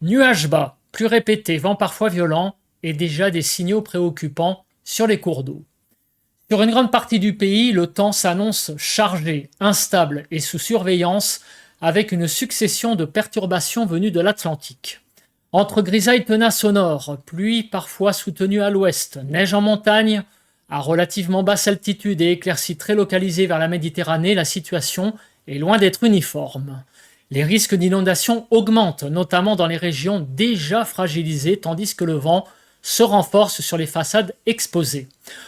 Nuages bas, plus répétés, vents parfois violents et déjà des signaux préoccupants sur les cours d'eau. Sur une grande partie du pays, le temps s'annonce chargé, instable et sous surveillance avec une succession de perturbations venues de l'Atlantique. Entre grisailles tenaces au nord, pluie parfois soutenue à l'ouest, neige en montagne, à relativement basse altitude et éclaircies très localisées vers la Méditerranée, la situation est loin d'être uniforme. Les risques d'inondation augmentent, notamment dans les régions déjà fragilisées, tandis que le vent se renforce sur les façades exposées.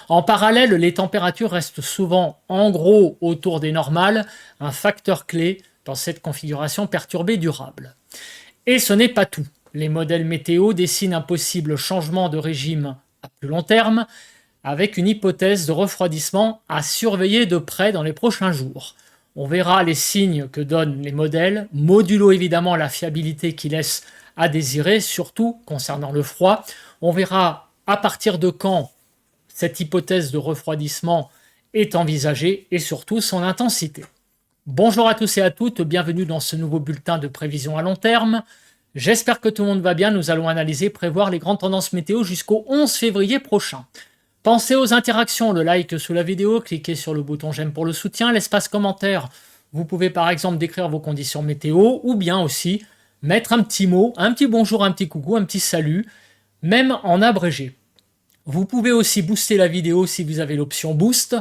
En parallèle, les températures restent souvent en gros autour des normales, un facteur clé dans cette configuration perturbée durable. Et ce n'est pas tout. Les modèles météo dessinent un possible changement de régime à plus long terme, avec une hypothèse de refroidissement à surveiller de près dans les prochains jours. On verra les signes que donnent les modèles, modulo évidemment la fiabilité qui laisse à désirer, surtout concernant le froid. On verra à partir de quand cette hypothèse de refroidissement est envisagée et surtout son intensité. Bonjour à tous et à toutes, bienvenue dans ce nouveau bulletin de prévision à long terme. J'espère que tout le monde va bien, nous allons analyser, prévoir les grandes tendances météo jusqu'au 11 février prochain. Pensez aux interactions, le like sous la vidéo, cliquez sur le bouton j'aime pour le soutien, l'espace commentaire. Vous pouvez par exemple décrire vos conditions météo ou bien aussi mettre un petit mot, un petit bonjour, un petit coucou, un petit salut, même en abrégé. Vous pouvez aussi booster la vidéo si vous avez l'option boost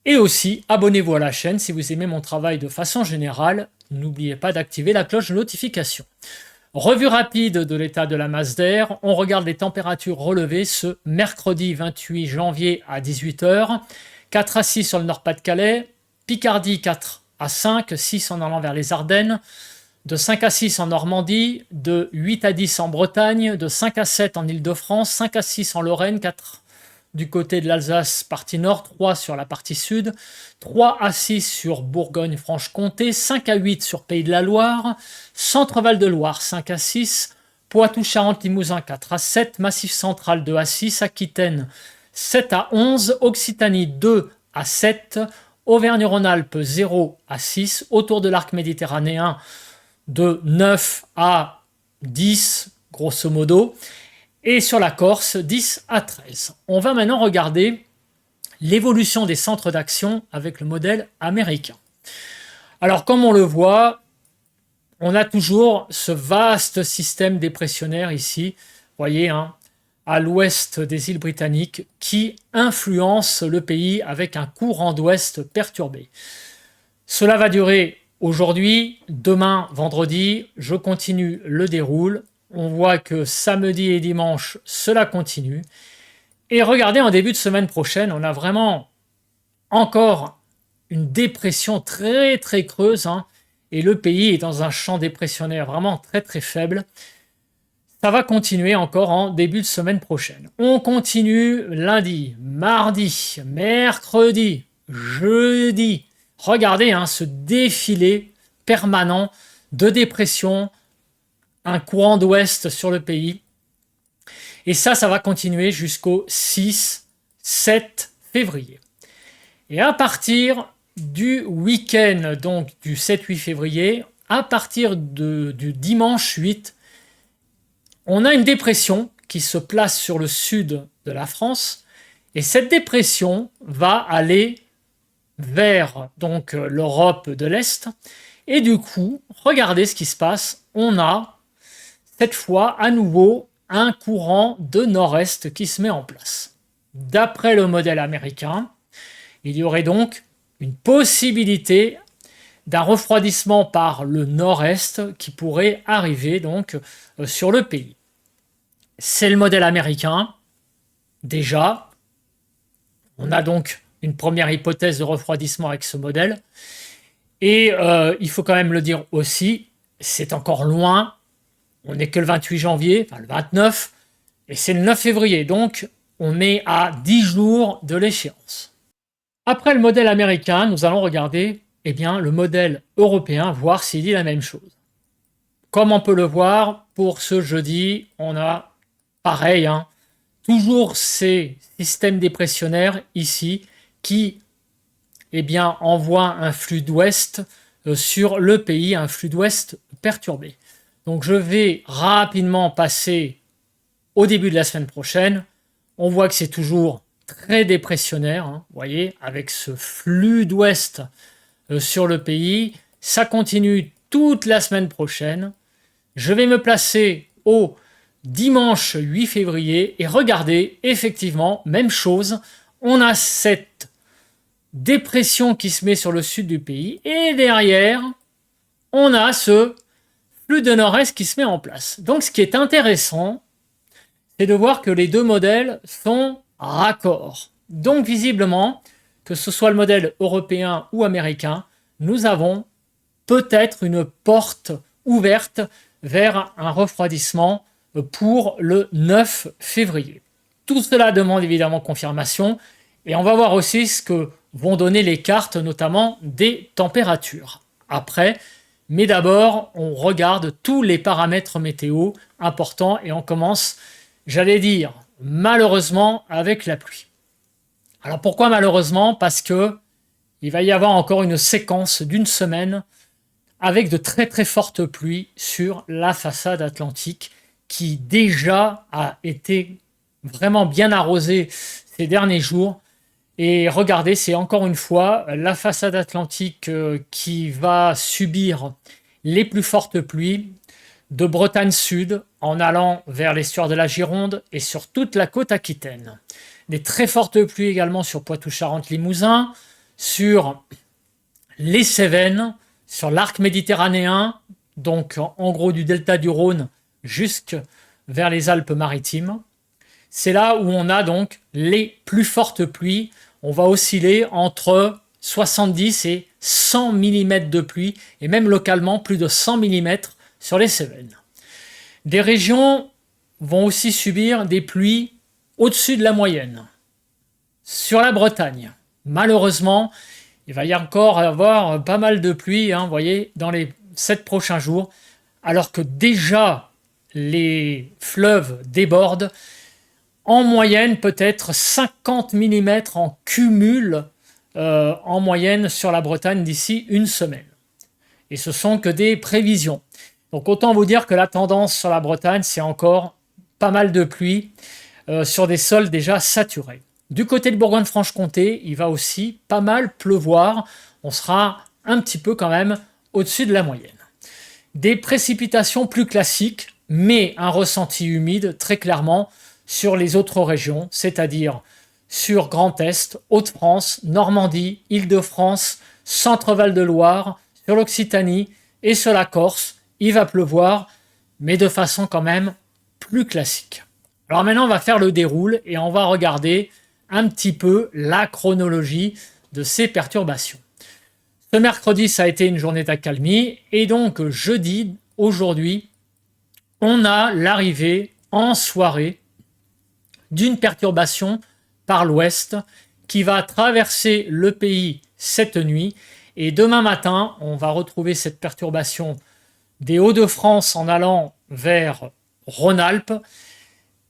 et aussi abonnez-vous à la chaîne si vous aimez mon travail de façon générale. N'oubliez pas d'activer la cloche de notification. Revue rapide de l'état de la masse d'air, on regarde les températures relevées ce mercredi 28 janvier à 18h, 4 à 6 sur le Nord-Pas-de-Calais, Picardie 4 à 5, 6 en allant vers les Ardennes, de 5 à 6 en Normandie, de 8 à 10 en Bretagne, de 5 à 7 en Île-de-France, 5 à 6 en Lorraine, 4 du côté de l'Alsace, partie nord, 3 sur la partie sud, 3 à 6 sur Bourgogne-Franche-Comté, 5 à 8 sur Pays de la Loire, Centre-Val de Loire, 5 à 6, Poitou-Charentes-Limousin, 4 à 7, Massif central, 2 à 6, Aquitaine, 7 à 11, Occitanie, 2 à 7, Auvergne-Rhône-Alpes, 0 à 6, autour de l'arc méditerranéen, de 9 à 10, grosso modo, et sur la Corse, 10 à 13. On va maintenant regarder l'évolution des centres d'action avec le modèle américain. Alors, comme on le voit, on a toujours ce vaste système dépressionnaire ici, vous voyez, à l'ouest des îles britanniques, qui influence le pays avec un courant d'ouest perturbé. Cela va durer aujourd'hui, demain, vendredi, je continue le déroule. On voit que samedi et dimanche, cela continue. Et regardez, en début de semaine prochaine, on a vraiment encore une dépression très très creuse. Et le pays est dans un champ dépressionnaire vraiment très très faible. Ça va continuer encore en début de semaine prochaine. On continue lundi, mardi, mercredi, jeudi. Regardez ce défilé permanent de dépression, un courant d'ouest sur le pays. Et ça va continuer jusqu'au 6-7 février. Et à partir du week-end, donc du 7-8 février, à partir du dimanche 8, on a une dépression qui se place sur le sud de la France. Et cette dépression va aller vers donc l'Europe de l'Est. Et du coup, regardez ce qui se passe. On a cette fois, à nouveau, un courant de nord-est qui se met en place. D'après le modèle américain, il y aurait donc une possibilité d'un refroidissement par le nord-est qui pourrait arriver donc sur le pays. C'est le modèle américain. Déjà, on a donc une première hypothèse de refroidissement avec ce modèle. Et il faut quand même le dire aussi, c'est encore loin. On n'est que le 28 janvier, enfin le 29, et c'est le 9 février, donc on est à 10 jours de l'échéance. Après le modèle américain, nous allons regarder le modèle européen, voir s'il dit la même chose. Comme on peut le voir, pour ce jeudi, on a pareil, toujours ces systèmes dépressionnaires ici qui envoient un flux d'ouest sur le pays, un flux d'ouest perturbé. Donc je vais rapidement passer au début de la semaine prochaine. On voit que c'est toujours très dépressionnaire, hein, vous voyez, avec ce flux d'ouest sur le pays. Ça continue toute la semaine prochaine. Je vais me placer au dimanche 8 février et regardez, effectivement, même chose. On a cette dépression qui se met sur le sud du pays et derrière, on a ce flux de nord-est qui se met en place. Donc ce qui est intéressant, c'est de voir que les deux modèles sont raccords. Donc visiblement, que ce soit le modèle européen ou américain, nous avons peut-être une porte ouverte vers un refroidissement pour le 9 février. Tout cela demande évidemment confirmation et on va voir aussi ce que vont donner les cartes, notamment des températures. Après, mais d'abord, on regarde tous les paramètres météo importants et on commence, j'allais dire, malheureusement, avec la pluie. Alors pourquoi malheureusement? Parce que il va y avoir encore une séquence d'une semaine avec de très très fortes pluies sur la façade atlantique qui déjà a été vraiment bien arrosée ces derniers jours. Et regardez, c'est encore une fois la façade atlantique qui va subir les plus fortes pluies de Bretagne Sud en allant vers l'estuaire de la Gironde et sur toute la côte aquitaine. Des très fortes pluies également sur Poitou-Charentes-Limousin, sur les Cévennes, sur l'arc méditerranéen, donc en gros du delta du Rhône jusque vers les Alpes-Maritimes. C'est là où on a donc les plus fortes pluies. On va osciller entre 70 et 100 mm de pluie, et même localement plus de 100 mm sur les Cévennes. Des régions vont aussi subir des pluies au-dessus de la moyenne. Sur la Bretagne, malheureusement, il va y encore avoir pas mal de pluie, hein, vous voyez, dans les 7 prochains jours, alors que déjà les fleuves débordent. En moyenne, peut-être 50 mm en cumul en moyenne sur la Bretagne d'ici une semaine. Et ce sont que des prévisions. Donc autant vous dire que la tendance sur la Bretagne, c'est encore pas mal de pluie sur des sols déjà saturés. Du côté de Bourgogne-Franche-Comté, il va aussi pas mal pleuvoir. On sera un petit peu quand même au-dessus de la moyenne. Des précipitations plus classiques, mais un ressenti humide très clairement sur les autres régions, c'est-à-dire sur Grand Est, Hauts-de-France, Normandie, Île-de-France, Centre-Val de Loire, sur l'Occitanie et sur la Corse. Il va pleuvoir, mais de façon quand même plus classique. Alors maintenant, on va faire le déroule et on va regarder un petit peu la chronologie de ces perturbations. Ce mercredi, ça a été une journée d'accalmie et donc jeudi, aujourd'hui, on a l'arrivée en soirée d'une perturbation par l'ouest qui va traverser le pays cette nuit. Et demain matin, on va retrouver cette perturbation des Hauts-de-France en allant vers Rhône-Alpes.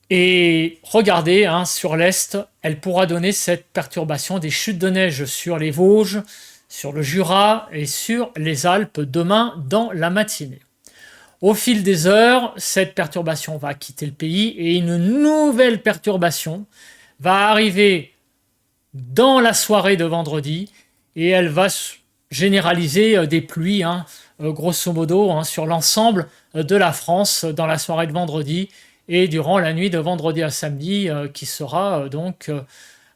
Et regardez, hein, sur l'est, elle pourra donner cette perturbation des chutes de neige sur les Vosges, sur le Jura et sur les Alpes demain dans la matinée. Au fil des heures, cette perturbation va quitter le pays et une nouvelle perturbation va arriver dans la soirée de vendredi et elle va généraliser des pluies, hein, grosso modo, hein, sur l'ensemble de la France dans la soirée de vendredi et durant la nuit de vendredi à samedi qui sera donc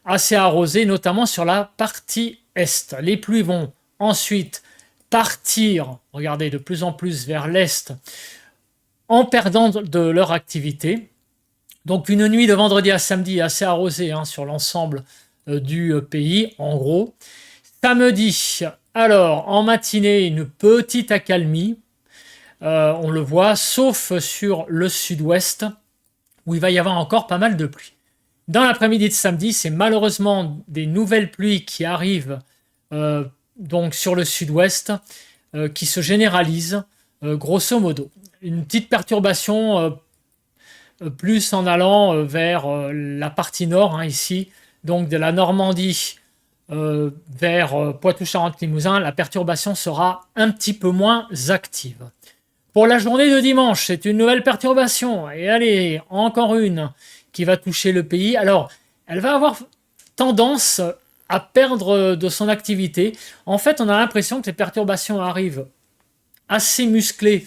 assez arrosée, notamment sur la partie est. Les pluies vont ensuite partir, regardez, de plus en plus vers l'est en perdant de leur activité. Donc une nuit de vendredi à samedi assez arrosée, hein, sur l'ensemble du pays, en gros. Samedi, alors en matinée, une petite accalmie, on le voit, sauf sur le sud-ouest, où il va y avoir encore pas mal de pluie. Dans l'après-midi de samedi, c'est malheureusement des nouvelles pluies qui arrivent donc sur le sud-ouest, qui se généralisent grosso modo. Une petite perturbation plus en allant vers la partie nord, hein, ici, donc de la Normandie vers Poitou-Charentes-Limousin, la perturbation sera un petit peu moins active. Pour la journée de dimanche, c'est une nouvelle perturbation. Et allez, encore une qui va toucher le pays. Alors, elle va avoir tendance à perdre de son activité. En fait, on a l'impression que les perturbations arrivent assez musclées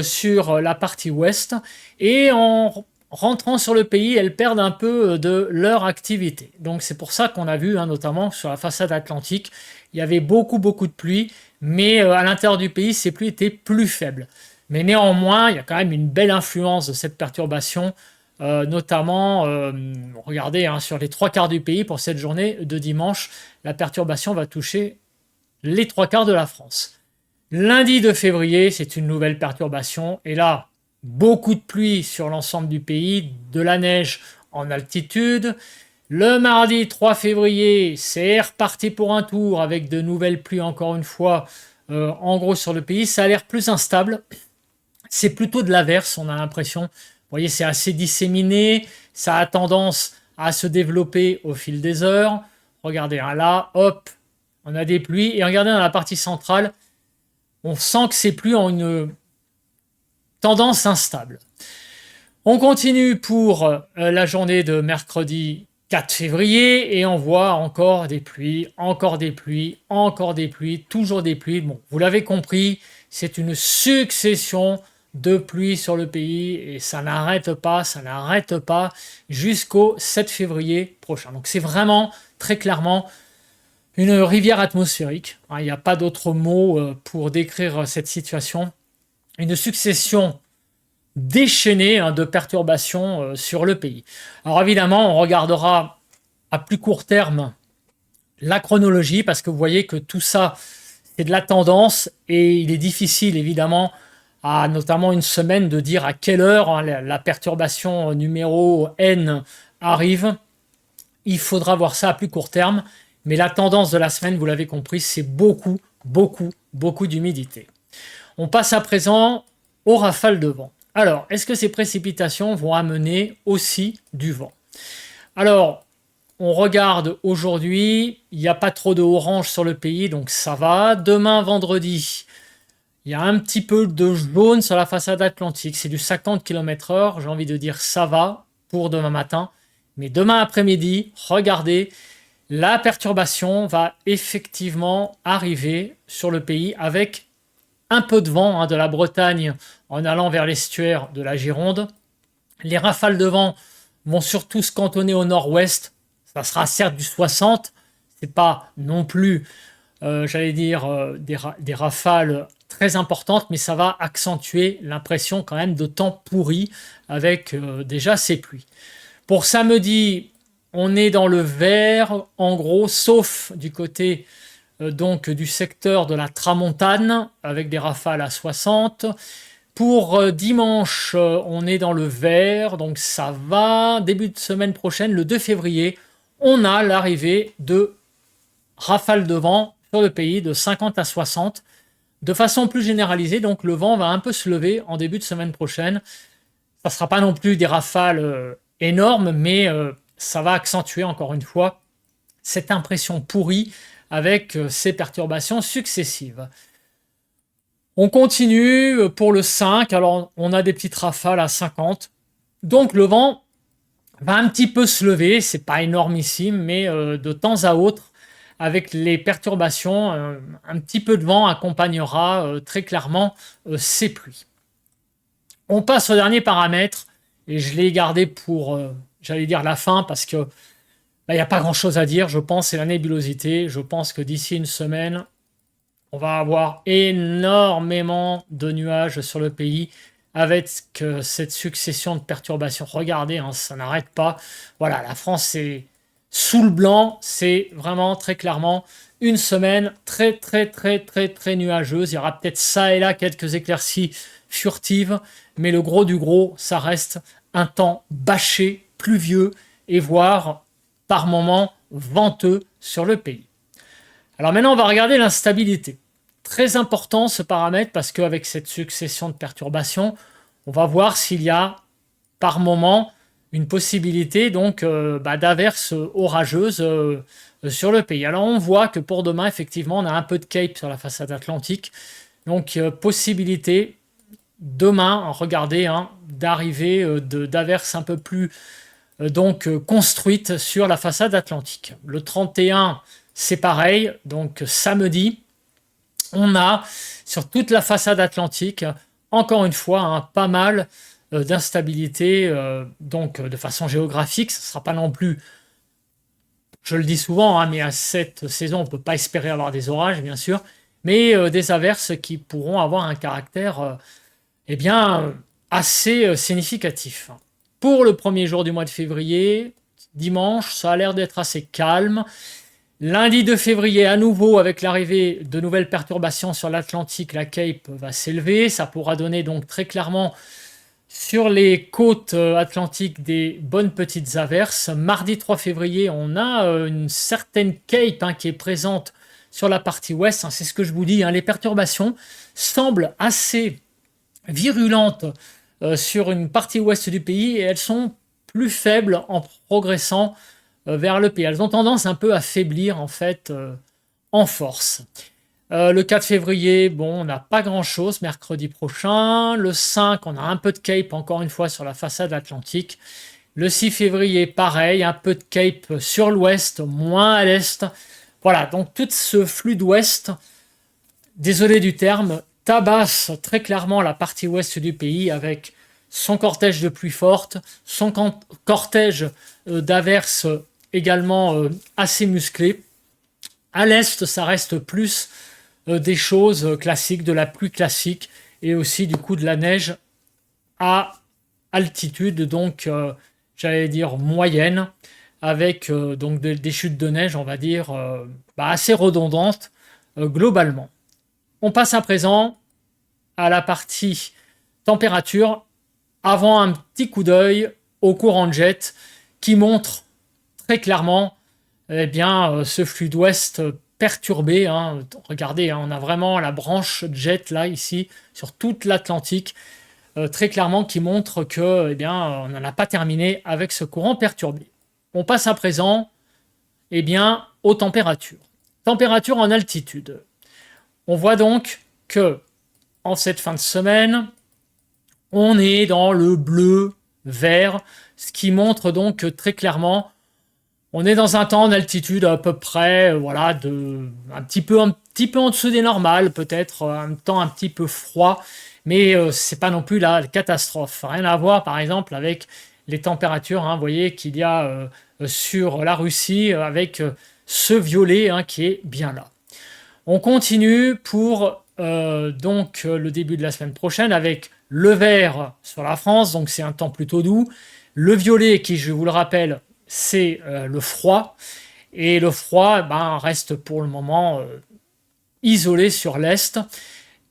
sur la partie ouest. Et en rentrant sur le pays, elles perdent un peu de leur activité. Donc c'est pour ça qu'on a vu, notamment sur la façade atlantique, il y avait beaucoup de pluie, mais à l'intérieur du pays, ces pluies étaient plus faibles. Mais néanmoins, il y a quand même une belle influence de cette perturbation, notamment, regardez, sur les 3/4 du pays, pour cette journée de dimanche, la perturbation va toucher les 3/4 de la France. Lundi de février, c'est une nouvelle perturbation, et là, beaucoup de pluie sur l'ensemble du pays, de la neige en altitude. Le mardi 3 février, c'est reparti pour un tour avec de nouvelles pluies encore une fois, en gros sur le pays. Ça a l'air plus instable. C'est plutôt de l'averse, on a l'impression. Vous voyez, c'est assez disséminé. Ça a tendance à se développer au fil des heures. Regardez, là, hop, on a des pluies. Et regardez dans la partie centrale, on sent que ces pluies ont une tendance instable. On continue pour la journée de mercredi 4 février et on voit encore des pluies, encore des pluies, encore des pluies, toujours des pluies. Bon, vous l'avez compris, c'est une succession de pluies sur le pays et ça n'arrête pas jusqu'au 7 février prochain. Donc c'est vraiment très clairement une rivière atmosphérique. Il n'y a pas d'autre mot pour décrire cette situation. Une succession déchaînée de perturbations sur le pays. Alors évidemment, on regardera à plus court terme la chronologie parce que vous voyez que tout ça, c'est de la tendance et il est difficile évidemment à notamment une semaine de dire à quelle heure la perturbation numéro N arrive. Il faudra voir ça à plus court terme, mais la tendance de la semaine, vous l'avez compris, c'est beaucoup d'humidité. On passe à présent aux rafales de vent. Alors, est-ce que ces précipitations vont amener aussi du vent? Alors, on regarde aujourd'hui, il n'y a pas trop de orange sur le pays, donc ça va. Demain, vendredi, il y a un petit peu de jaune sur la façade atlantique. C'est du 50 km/h, j'ai envie de dire ça va pour demain matin. Mais demain après-midi, regardez, la perturbation va effectivement arriver sur le pays avec un peu de vent de la Bretagne en allant vers l'estuaire de la Gironde. Les rafales de vent vont surtout se cantonner au nord-ouest. Ça sera certes du 60, c'est pas non plus, des rafales très importantes, mais ça va accentuer l'impression quand même de temps pourri avec déjà ces pluies. Pour samedi, on est dans le vert, en gros, sauf du côté donc du secteur de la Tramontane, avec des rafales à 60. Pour dimanche, on est dans le vert, donc ça va. Début de semaine prochaine, le 2 février, on a l'arrivée de rafales de vent sur le pays de 50 à 60. De façon plus généralisée, donc le vent va un peu se lever en début de semaine prochaine. Ça ne sera pas non plus des rafales énormes, mais ça va accentuer encore une fois cette impression pourrie avec ces perturbations successives. On continue pour le 5, alors on a des petites rafales à 50, donc le vent va un petit peu se lever, c'est pas énormissime, mais de temps à autre, avec les perturbations, un petit peu de vent accompagnera très clairement ces pluies. On passe au dernier paramètre, et je l'ai gardé pour, la fin, parce que il n'y a pas grand-chose à dire, je pense, c'est la nébulosité. Je pense que d'ici une semaine, on va avoir énormément de nuages sur le pays avec cette succession de perturbations. Regardez, ça n'arrête pas. Voilà, la France est sous le blanc. C'est vraiment très clairement une semaine très nuageuse. Il y aura peut-être ça et là quelques éclaircies furtives, mais le gros du gros, ça reste un temps bâché, pluvieux et voire par moments venteux sur le pays. Alors maintenant, on va regarder l'instabilité. Très important ce paramètre parce qu'avec cette succession de perturbations, on va voir s'il y a par moment une possibilité donc d'averses orageuses sur le pays. Alors on voit que pour demain, effectivement, on a un peu de cape sur la façade atlantique. Donc possibilité demain, regardez, hein, d'arrivée d'averses un peu plus construites sur la façade atlantique. Le 31, c'est pareil, donc samedi, on a sur toute la façade atlantique, encore une fois, hein, pas mal d'instabilité, donc de façon géographique. Ce ne sera pas non plus, je le dis souvent, hein, mais à cette saison, on ne peut pas espérer avoir des orages, bien sûr, mais des averses qui pourront avoir un caractère eh bien, assez significatif. Pour le premier jour du mois de février, dimanche, ça a l'air d'être assez calme. Lundi 2 février, à nouveau, avec l'arrivée de nouvelles perturbations sur l'Atlantique, la Cape va s'élever. Ça pourra donner donc très clairement sur les côtes atlantiques des bonnes petites averses. Mardi 3 février, on a une certaine Cape hein, qui est présente sur la partie ouest. Hein, c'est ce que je vous dis, hein, les perturbations semblent assez virulentes sur une partie ouest du pays et elles sont plus faibles en progressant vers le pays. Elles ont tendance un peu à faiblir en fait en force. Le 4 février, bon, on n'a pas grand-chose mercredi prochain. Le 5, on a un peu de Cape encore une fois sur la façade atlantique. Le 6 février, pareil, un peu de Cape sur l'ouest, moins à l'est. Voilà, donc tout ce flux d'ouest, désolé du terme, tabasse très clairement la partie ouest du pays avec son cortège de pluies fortes, son cortège d'averses également assez musclé. À l'est, ça reste plus des choses classiques, de la pluie classique et aussi du coup de la neige à altitude, donc j'allais dire moyenne, avec donc des chutes de neige, on va dire, assez redondantes globalement. On passe à présent à la partie température, avant un petit coup d'œil au courant de jet qui montre très clairement eh bien, ce flux d'ouest perturbé. Hein. Regardez, hein, on a vraiment la branche jet là, ici, sur toute l'Atlantique, très clairement qui montre que, eh bien, on n'en a pas terminé avec ce courant perturbé. On passe à présent eh bien, aux températures. Température en altitude. On voit donc que en cette fin de semaine, on est dans le bleu, vert, ce qui montre donc très clairement on est dans un temps d'altitude à peu près, voilà, un petit peu en dessous des normales, peut-être un temps un petit peu froid, mais c'est pas non plus la catastrophe. Rien à voir, par exemple, avec les températures. Hein, vous voyez qu'il y a sur la Russie avec ce violet hein, qui est bien là. On continue pour donc le début de la semaine prochaine avec le vert sur la France, donc c'est un temps plutôt doux. Le violet qui, je vous le rappelle, c'est le froid. Et le froid reste pour le moment isolé sur l'Est.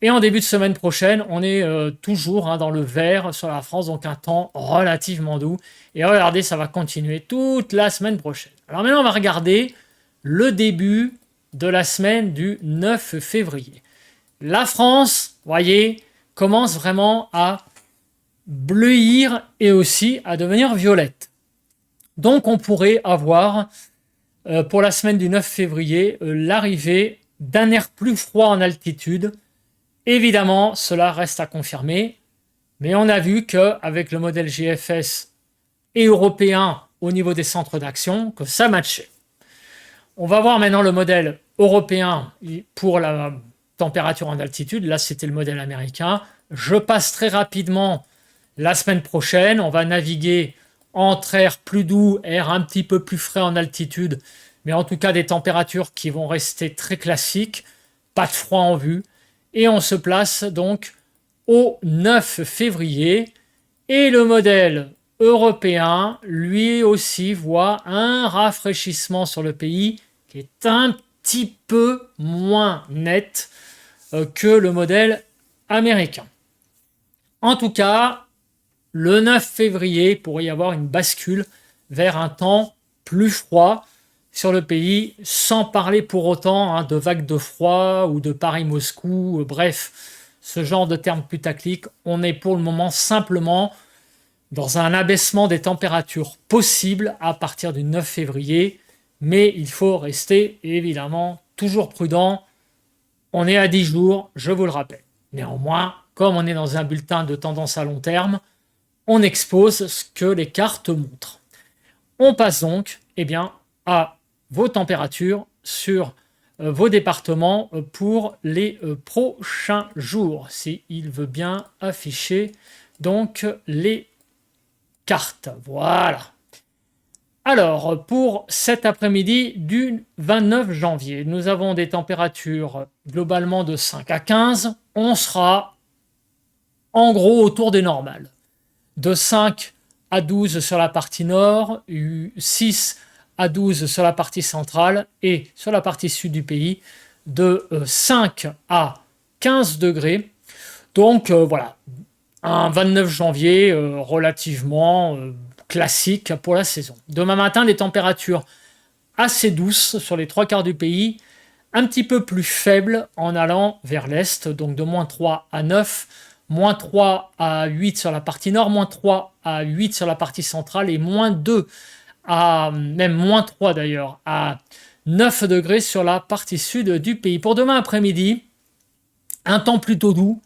Et en début de semaine prochaine, on est toujours hein, dans le vert sur la France, donc un temps relativement doux. Et regardez, ça va continuer toute la semaine prochaine. Alors maintenant, on va regarder le début de la semaine du 9 février. La France, voyez, commence vraiment à bleuir et aussi à devenir violette. Donc on pourrait avoir pour la semaine du 9 février l'arrivée d'un air plus froid en altitude. Évidemment, cela reste à confirmer, mais on a vu qu'avec le modèle GFS et européen au niveau des centres d'action, que ça matchait. On va voir maintenant le modèle européen pour la température en altitude. Là, c'était le modèle américain. Je passe très rapidement la semaine prochaine. On va naviguer entre air plus doux, air un petit peu plus frais en altitude, mais en tout cas des températures qui vont rester très classiques, pas de froid en vue. Et on se place donc au 9 février. Et le modèle européen, lui aussi, voit un rafraîchissement sur le pays qui est un petit peu moins net que le modèle américain. En tout cas, le 9 février, il pourrait y avoir une bascule vers un temps plus froid sur le pays, sans parler pour autant hein, de vagues de froid ou de Paris-Moscou, bref, ce genre de termes putaclic. On est pour le moment simplement dans un abaissement des températures possibles à partir du 9 février, mais il faut rester évidemment toujours prudent. On est à 10 jours, je vous le rappelle. Néanmoins, comme on est dans un bulletin de tendance à long terme, on expose ce que les cartes montrent. On passe donc à vos températures sur vos départements pour les prochains jours, s'il veut bien afficher donc les cartes. Voilà. Alors, pour cet après-midi du 29 janvier, nous avons des températures globalement de 5 à 15. On sera en gros autour des normales. De 5 à 12 sur la partie nord, 6 à 12 sur la partie centrale et sur la partie sud du pays, de 5 à 15 degrés. Donc voilà, un 29 janvier relativement classique pour la saison. Demain matin, des températures assez douces sur les 3 quarts du pays, un petit peu plus faibles en allant vers l'est, donc de moins 3 à 9, moins 3 à 8 sur la partie nord, moins 3 à 8 sur la partie centrale et moins 2 à, même moins 3 d'ailleurs, à 9 degrés sur la partie sud du pays. Pour demain après-midi, un temps plutôt doux,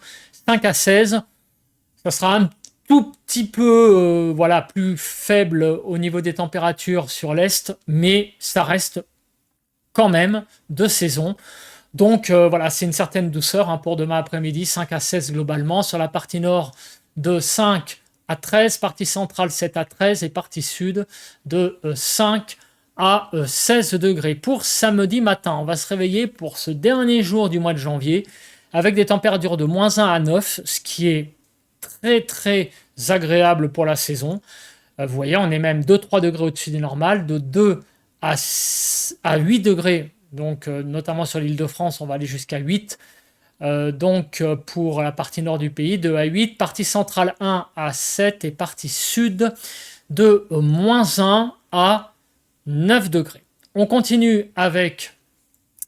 5 à 16, ça sera un tout petit peu plus faible au niveau des températures sur l'est, mais ça reste quand même de saison. Donc voilà, c'est une certaine douceur pour demain après-midi, 5 à 16 globalement. Sur la partie nord, de 5 à 13, partie centrale 7 à 13 et partie sud de 5 à 16 degrés. Pour samedi matin, on va se réveiller pour ce dernier jour du mois de janvier avec des températures de moins 1 à 9, ce qui est très très agréable pour la saison. Vous voyez, on est même 2-3 degrés au-dessus des normales, de 2 à 8 degrés, donc notamment sur l'île de France, on va aller jusqu'à 8. Donc pour la partie nord du pays, 2 à 8, partie centrale 1 à 7 et partie sud de moins 1 à 9 degrés. On continue avec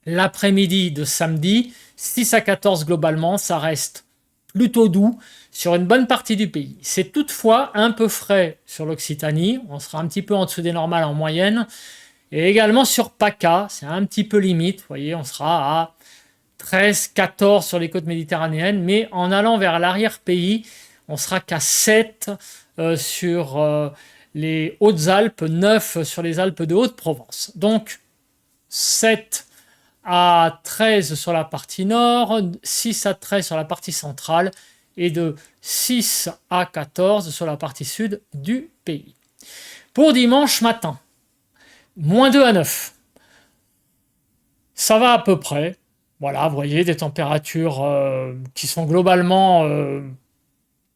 l'après-midi de samedi, 6 à 14 globalement, ça reste plutôt doux sur une bonne partie du pays. C'est toutefois un peu frais sur l'Occitanie, on sera un petit peu en dessous des normales en moyenne, et également sur PACA, c'est un petit peu limite, vous voyez, on sera à 13, 14 sur les côtes méditerranéennes, mais en allant vers l'arrière-pays, on sera qu'à 7 sur les Hautes-Alpes, 9 sur les Alpes de Haute-Provence. Donc 7 à 13 sur la partie nord, 6 à 13 sur la partie centrale et de 6 à 14 sur la partie sud du pays. Pour dimanche matin, moins 2 à 9. Ça va à peu près. Voilà, vous voyez, des températures qui sont globalement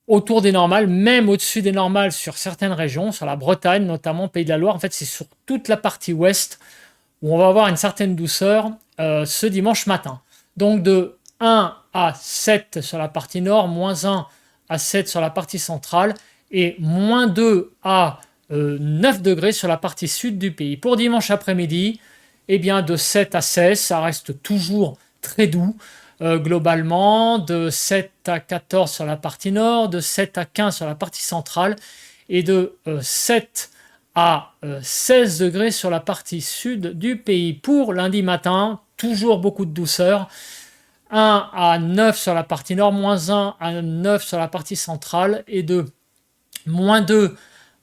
autour des normales, même au-dessus des normales sur certaines régions, sur la Bretagne, notamment Pays de la Loire. En fait, c'est sur toute la partie ouest où on va avoir une certaine douceur ce dimanche matin. Donc de 1 à 7 sur la partie nord, moins 1 à 7 sur la partie centrale et moins 2 à 9 degrés sur la partie sud du pays. Pour dimanche après-midi, de 7 à 16, ça reste toujours très doux. Globalement, de 7 à 14 sur la partie nord, de 7 à 15 sur la partie centrale et de 7 à 16 degrés sur la partie sud du pays. Pour lundi matin, toujours beaucoup de douceur. 1 à 9 sur la partie nord, moins 1 à 9 sur la partie centrale et de moins 2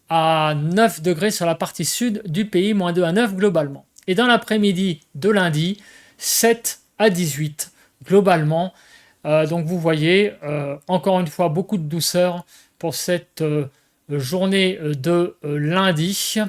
à 9 degrés sur la partie sud du pays, moins 2 à 9 globalement. Et dans l'après-midi de lundi, 7 à 18 globalement. Donc vous voyez, encore une fois, beaucoup de douceur pour cette journée de lundi.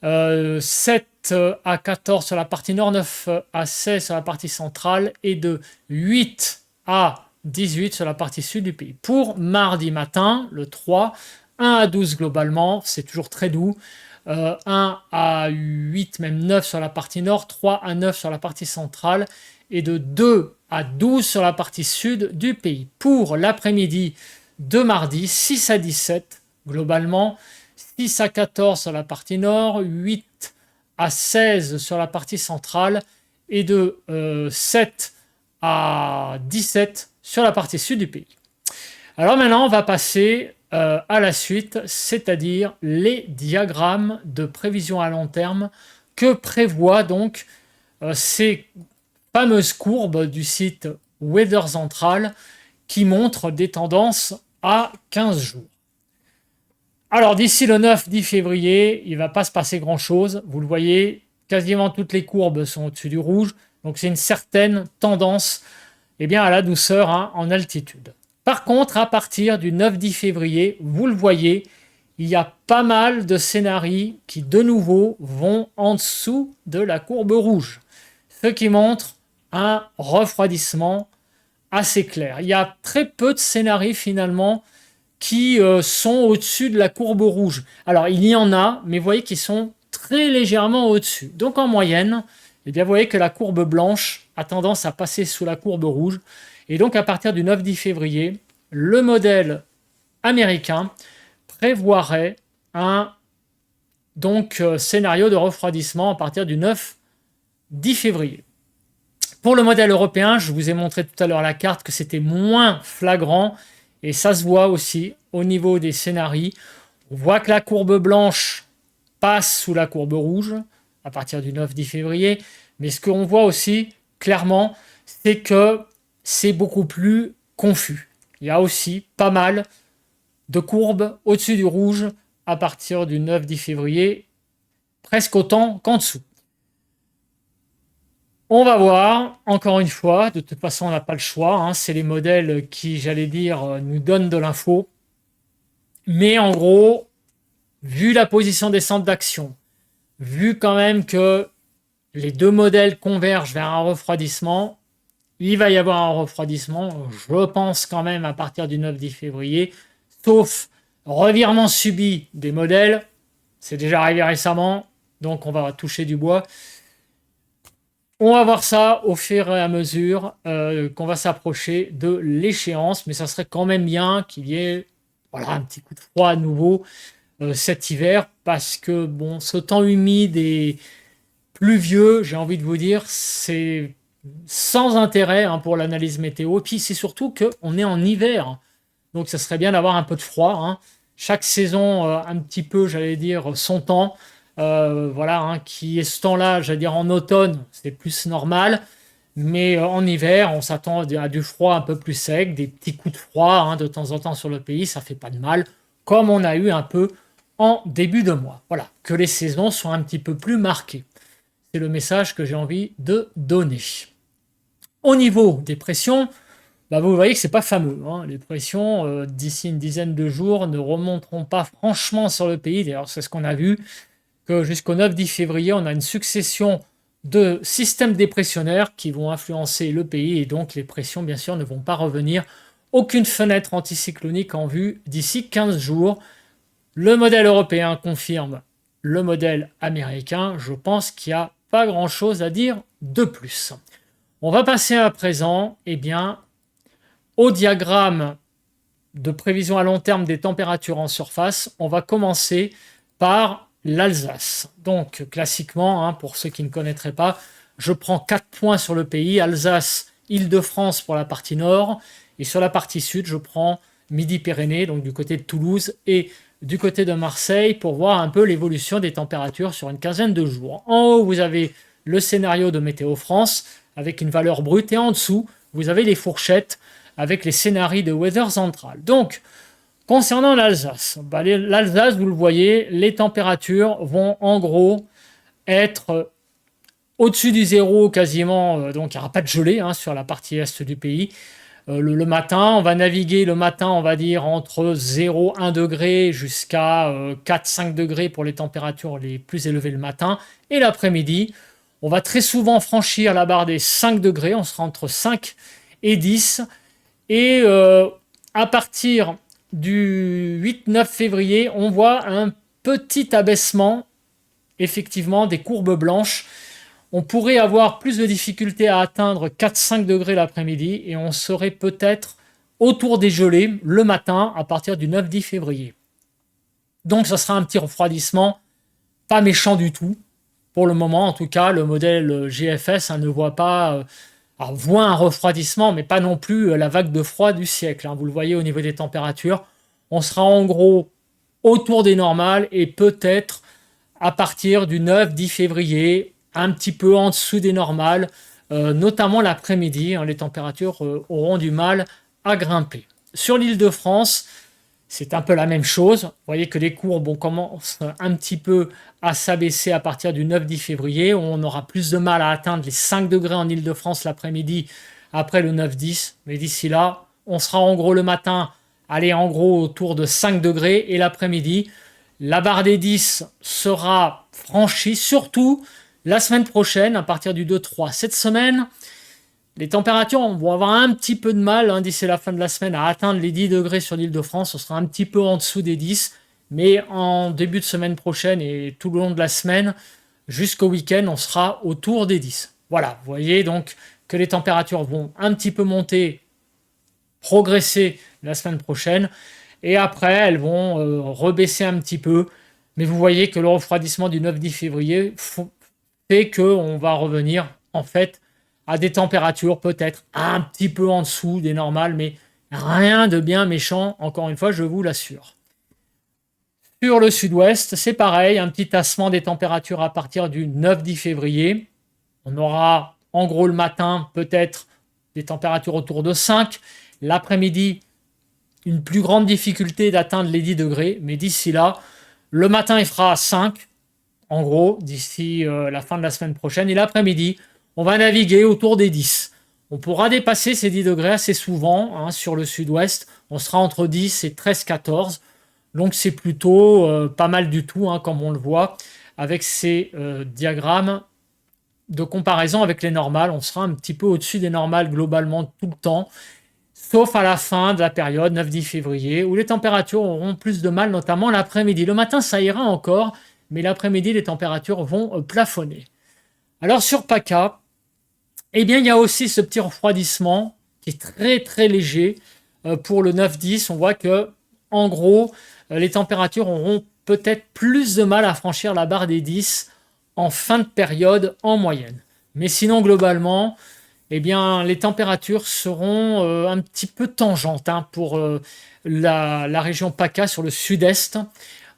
7 à 14 sur la partie nord, 9 à 16 sur la partie centrale et de 8 à 18 sur la partie sud du pays. Pour mardi matin, le 3, 1 à 12 globalement, c'est toujours très doux. 1 à 8, même 9 sur la partie nord, 3 à 9 sur la partie centrale et de 2 à 12 sur la partie sud du pays. Pour l'après-midi de mardi, 6 à 17 globalement, 6 à 14 sur la partie nord, 8 à 16 sur la partie centrale et de 7 à 17 sur la partie sud du pays. Alors maintenant, on va passer à la suite, c'est-à-dire les diagrammes de prévision à long terme que prévoient donc ces fameuses courbes du site Weather Central qui montrent des tendances à 15 jours. Alors d'ici le 9-10 février, il ne va pas se passer grand-chose. Vous le voyez, quasiment toutes les courbes sont au-dessus du rouge. Donc c'est une certaine tendance à la douceur en altitude. Par contre, à partir du 9-10 février, vous le voyez, il y a pas mal de scénarios qui, de nouveau, vont en dessous de la courbe rouge. Ce qui montre un refroidissement assez clair. Il y a très peu de scénarios, finalement, qui sont au-dessus de la courbe rouge. Alors, il y en a, mais vous voyez qu'ils sont très légèrement au-dessus. Donc, en moyenne, vous voyez que la courbe blanche a tendance à passer sous la courbe rouge. Et donc, à partir du 9-10 février, le modèle américain prévoirait un scénario de refroidissement à partir du 9-10 février. Pour le modèle européen, je vous ai montré tout à l'heure la carte que c'était moins flagrant et ça se voit aussi au niveau des scénarios. On voit que la courbe blanche passe sous la courbe rouge à partir du 9-10 février, mais ce qu'on voit aussi clairement, c'est que c'est beaucoup plus confus. Il y a aussi pas mal de courbes au-dessus du rouge à partir du 9-10 février, presque autant qu'en dessous. On va voir, encore une fois, de toute façon on n'a pas le choix, c'est les modèles qui, j'allais dire, nous donnent de l'info. Mais en gros, vu la position des centres d'action, vu quand même que les deux modèles convergent vers un refroidissement, il va y avoir un refroidissement, je pense quand même à partir du 9-10 février, sauf revirement subi des modèles, c'est déjà arrivé récemment, donc on va toucher du bois. On va voir ça au fur et à mesure qu'on va s'approcher de l'échéance, mais ça serait quand même bien qu'il y ait un petit coup de froid à nouveau cet hiver, parce que ce temps humide et pluvieux, j'ai envie de vous dire, c'est sans intérêt pour l'analyse météo. Et puis c'est surtout qu'on est en hiver, donc ça serait bien d'avoir un peu de froid. Chaque saison, un petit peu, j'allais dire, son temps. Qui est ce temps-là, j'allais dire en automne, c'est plus normal. Mais en hiver, on s'attend à du froid un peu plus sec, des petits coups de froid de temps en temps sur le pays, ça fait pas de mal, comme on a eu un peu en début de mois. Voilà, que les saisons soient un petit peu plus marquées. C'est le message que j'ai envie de donner. Au niveau des pressions, vous voyez que c'est pas fameux. Les pressions, d'ici une dizaine de jours, ne remonteront pas franchement sur le pays. D'ailleurs, c'est ce qu'on a vu, que jusqu'au 9-10 février, on a une succession de systèmes dépressionnaires qui vont influencer le pays et donc les pressions, bien sûr, ne vont pas revenir. Aucune fenêtre anticyclonique en vue d'ici 15 jours. Le modèle européen confirme le modèle américain. Je pense qu'il n'y a pas grand-chose à dire de plus. On va passer à présent au diagramme de prévision à long terme des températures en surface. On va commencer par l'Alsace. Donc, classiquement, pour ceux qui ne connaîtraient pas, je prends 4 points sur le pays, Alsace, Île-de-France pour la partie nord, et sur la partie sud, je prends Midi-Pyrénées, donc du côté de Toulouse et du côté de Marseille, pour voir un peu l'évolution des températures sur une quinzaine de jours. En haut, vous avez le scénario de Météo France, avec une valeur brute, et en dessous, vous avez les fourchettes, avec les scénarios de Weather Central. Donc, concernant l'Alsace, l'Alsace, vous le voyez, les températures vont en gros être au-dessus du zéro quasiment, donc il n'y aura pas de gelée sur la partie est du pays. Le matin, on va naviguer le matin, on va dire, entre 0,1 degré jusqu'à 4-5 degrés pour les températures les plus élevées le matin. Et l'après-midi, on va très souvent franchir la barre des 5 degrés, on sera entre 5 et 10. Et à partir du 8-9 février, on voit un petit abaissement, effectivement, des courbes blanches. On pourrait avoir plus de difficultés à atteindre 4-5 degrés l'après-midi et on serait peut-être autour des gelées le matin à partir du 9-10 février. Donc ce sera un petit refroidissement, pas méchant du tout. Pour le moment, en tout cas, le modèle GFS ne voit pas... voit un refroidissement, mais pas non plus la vague de froid du siècle. Vous le voyez au niveau des températures. On sera en gros autour des normales et peut-être à partir du 9-10 février, un petit peu en dessous des normales, notamment l'après-midi. Les températures auront du mal à grimper. Sur l'Île-de-France, c'est un peu la même chose. Vous voyez que les courbes commencent un petit peu à s'abaisser à partir du 9-10 février. On aura plus de mal à atteindre les 5 degrés en Île-de-France l'après-midi après le 9-10. Mais d'ici là, on sera en gros le matin, en gros autour de 5 degrés. Et l'après-midi, la barre des 10 sera franchie, surtout la semaine prochaine, à partir du 2-3. Cette semaine, les températures vont avoir un petit peu de mal d'ici la fin de la semaine à atteindre les 10 degrés sur l'Île-de-France. On sera un petit peu en dessous des 10. Mais en début de semaine prochaine et tout le long de la semaine, jusqu'au week-end, on sera autour des 10. Voilà, vous voyez donc que les températures vont un petit peu monter, progresser la semaine prochaine. Et après, elles vont rebaisser un petit peu. Mais vous voyez que le refroidissement du 9-10 février fait qu'on va revenir en fait à des températures peut-être un petit peu en dessous des normales, mais rien de bien méchant, encore une fois, je vous l'assure. Sur le sud-ouest, c'est pareil, un petit tassement des températures à partir du 9-10 février. On aura en gros le matin peut-être des températures autour de 5. L'après-midi, une plus grande difficulté d'atteindre les 10 degrés, mais d'ici là, le matin il fera 5, en gros, d'ici la fin de la semaine prochaine, et l'après-midi, on va naviguer autour des 10. On pourra dépasser ces 10 degrés assez souvent sur le sud-ouest. On sera entre 10 et 13-14. Donc c'est plutôt pas mal du tout, comme on le voit, avec ces diagrammes de comparaison avec les normales. On sera un petit peu au-dessus des normales globalement tout le temps, sauf à la fin de la période 9-10 février, où les températures auront plus de mal, notamment l'après-midi. Le matin, ça ira encore, mais l'après-midi, les températures vont plafonner. Alors sur PACA, eh bien, il y a aussi ce petit refroidissement qui est très très léger pour le 9-10. On voit que, en gros, les températures auront peut-être plus de mal à franchir la barre des 10 en fin de période en moyenne. Mais sinon, globalement, eh bien, les températures seront un petit peu tangentes pour la région PACA sur le sud-est.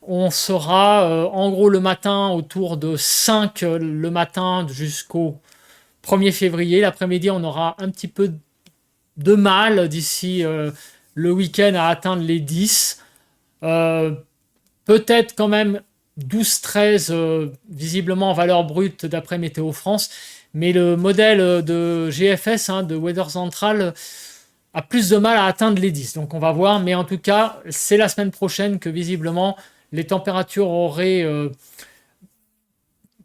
On sera en gros le matin autour de 5 le matin jusqu'au 1er février. L'après-midi, on aura un petit peu de mal d'ici le week-end à atteindre les 10. Peut-être quand même 12-13 visiblement en valeur brute d'après Météo France. Mais le modèle de GFS, de Weather Central, a plus de mal à atteindre les 10. Donc on va voir. Mais en tout cas, c'est la semaine prochaine que visiblement les températures auraient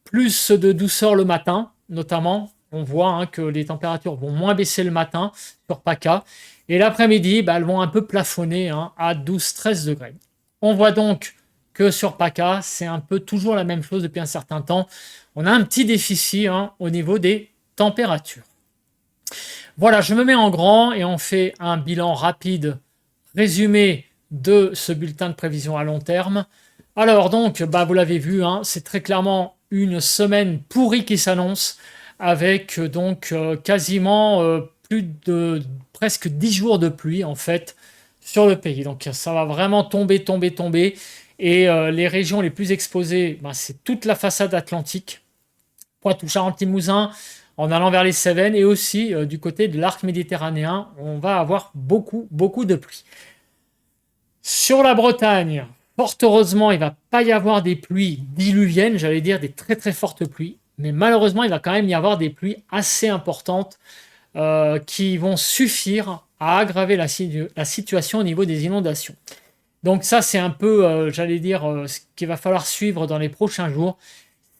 plus de douceur le matin, notamment. On voit que les températures vont moins baisser le matin sur PACA. Et l'après-midi, elles vont un peu plafonner à 12-13 degrés. On voit donc que sur PACA, c'est un peu toujours la même chose depuis un certain temps. On a un petit déficit au niveau des températures. Voilà, je me mets en grand et on fait un bilan rapide, résumé de ce bulletin de prévision à long terme. Alors donc, vous l'avez vu, c'est très clairement une semaine pourrie qui s'annonce, avec donc quasiment plus de presque 10 jours de pluie en fait sur le pays. Donc ça va vraiment tomber. Et les régions les plus exposées, c'est toute la façade atlantique, Poitou-Charentes-Limousin, en allant vers les Cévennes, et aussi du côté de l'arc méditerranéen, on va avoir beaucoup de pluie. Sur la Bretagne, fort heureusement, il ne va pas y avoir des pluies diluviennes, j'allais dire des très très fortes pluies, mais malheureusement, il va quand même y avoir des pluies assez importantes qui vont suffire à aggraver la situation au niveau des inondations. Donc ça, c'est un peu, ce qu'il va falloir suivre dans les prochains jours.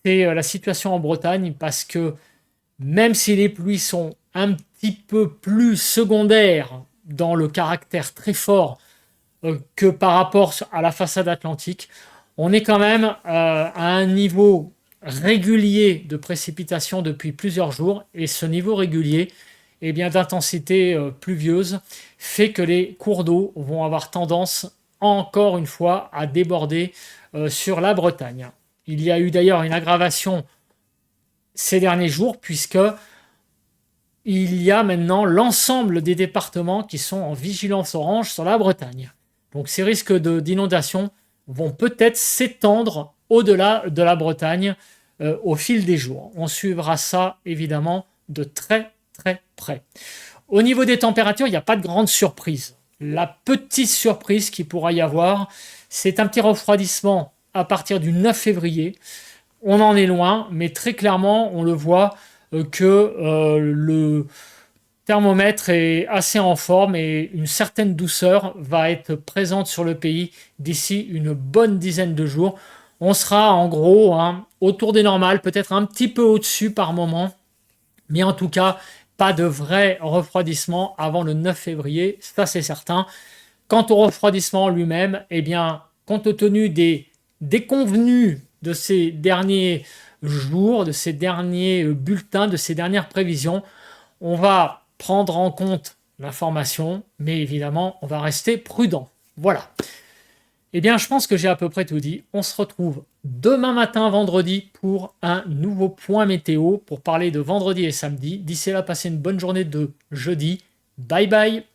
C'est la situation en Bretagne, parce que même si les pluies sont un petit peu plus secondaires dans le caractère très fort que par rapport à la façade atlantique, on est quand même à un niveau régulier de précipitations depuis plusieurs jours, et ce niveau régulier d'intensité pluvieuse fait que les cours d'eau vont avoir tendance encore une fois à déborder sur la Bretagne. Il y a eu d'ailleurs une aggravation ces derniers jours, puisque il y a maintenant l'ensemble des départements qui sont en vigilance orange sur la Bretagne. Donc ces risques d'inondation vont peut-être s'étendre au-delà de la Bretagne au fil des jours. On suivra ça évidemment de très près. Au niveau des températures, il n'y a pas de grande surprise. La petite surprise qu'il pourra y avoir, c'est un petit refroidissement à partir du 9 février. On en est loin, mais très clairement, on le voit que le thermomètre est assez en forme et une certaine douceur va être présente sur le pays d'ici une bonne dizaine de jours. On sera en gros autour des normales, peut-être un petit peu au-dessus par moment, mais en tout cas, pas de vrai refroidissement avant le 9 février, ça c'est certain. Quant au refroidissement lui-même, eh bien, compte tenu des déconvenus de ces derniers jours, de ces derniers bulletins, de ces dernières prévisions, on va prendre en compte l'information, mais évidemment, on va rester prudent. Voilà. Eh bien, je pense que j'ai à peu près tout dit. On se retrouve demain matin, vendredi, pour un nouveau point météo, pour parler de vendredi et samedi. D'ici là, passez une bonne journée de jeudi. Bye bye!